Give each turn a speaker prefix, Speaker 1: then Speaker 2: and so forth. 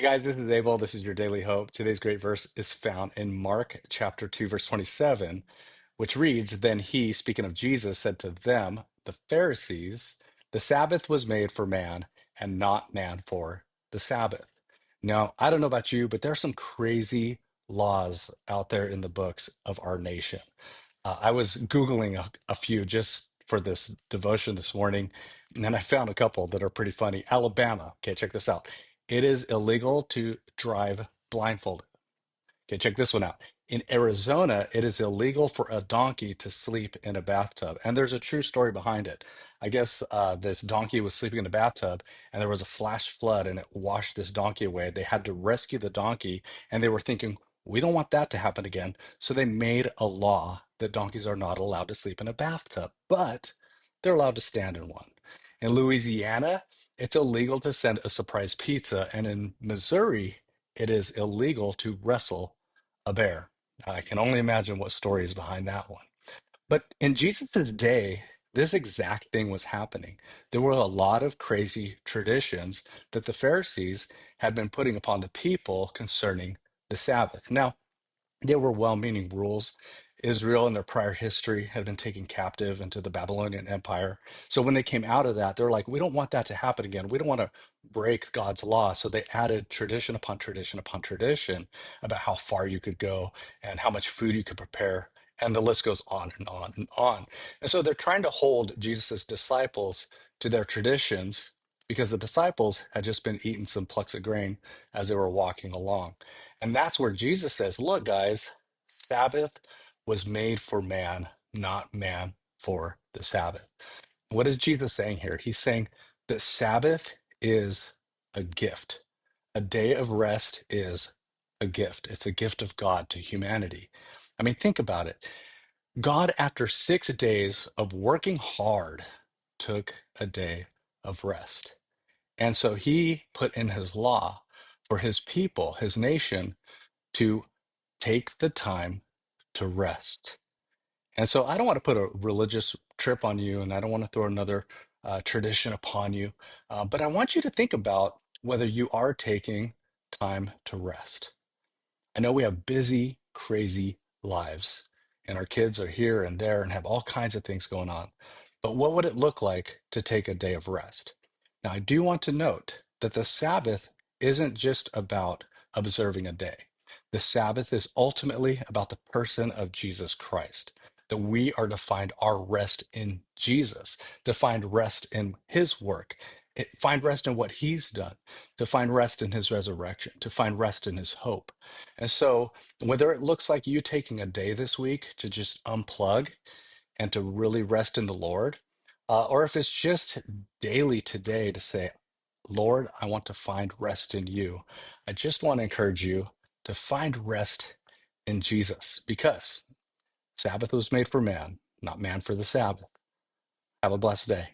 Speaker 1: Hey guys, this is Abel. This is your daily hope. Today's great verse is found in Mark chapter 2, verse 27, which reads, Then he, speaking of Jesus, said to them, the Pharisees, the Sabbath was made for man and not man for the Sabbath. Now, I don't know about you, but there are some crazy laws out there in the books of our nation. I was Googling a few just for this devotion this morning, and then I found a couple that are pretty funny. Alabama. Okay, check this out. It is illegal to drive blindfolded. Okay, check this one out. In Arizona, it is illegal for a donkey to sleep in a bathtub. And there's a true story behind it. I guess this donkey was sleeping in a bathtub and there was a flash flood and it washed this donkey away. They had to rescue the donkey and they were thinking, we don't want that to happen again. So they made a law that donkeys are not allowed to sleep in a bathtub, but they're allowed to stand in one. In Louisiana, it's illegal to send a surprise pizza. And in Missouri, it is illegal to wrestle a bear. I can only imagine what story is behind that one. But in Jesus' day, this exact thing was happening. There were a lot of crazy traditions that the Pharisees had been putting upon the people concerning the Sabbath. Now, they were well-meaning rules. Israel in their prior history had been taken captive into the Babylonian Empire. So when they came out of that, they're like, we don't want that to happen again. We don't want to break God's law. So they added tradition upon tradition upon tradition about how far you could go and how much food you could prepare. And the list goes on and on and on. And so they're trying to hold Jesus's disciples to their traditions because the disciples had just been eating some plucks of grain as they were walking along. And that's where Jesus says, look, guys, Sabbath was made for man, not man for the Sabbath. What is Jesus saying here? He's saying that Sabbath is a gift. A day of rest is a gift. It's a gift of God to humanity. I mean, think about it. God, after 6 days of working hard, took a day of rest. And so he put in his law for his people, his nation, to take the time to rest. And so I don't want to put a religious trip on you, and I don't want to throw another tradition upon you, but I want you to think about whether you are taking time to rest. I know we have busy, crazy lives, and our kids are here and there and have all kinds of things going on. But what would it look like to take a day of rest? Now, I do want to note that the Sabbath isn't just about observing a day. The Sabbath is ultimately about the person of Jesus Christ, that we are to find our rest in Jesus, to find rest in his work, find rest in what he's done, to find rest in his resurrection, to find rest in his hope. And so, whether it looks like you taking a day this week to just unplug and to really rest in the Lord, or if it's just daily today to say, Lord, I want to find rest in you, I just want to encourage you to find rest in Jesus because Sabbath was made for man, not man for the Sabbath. Have a blessed day.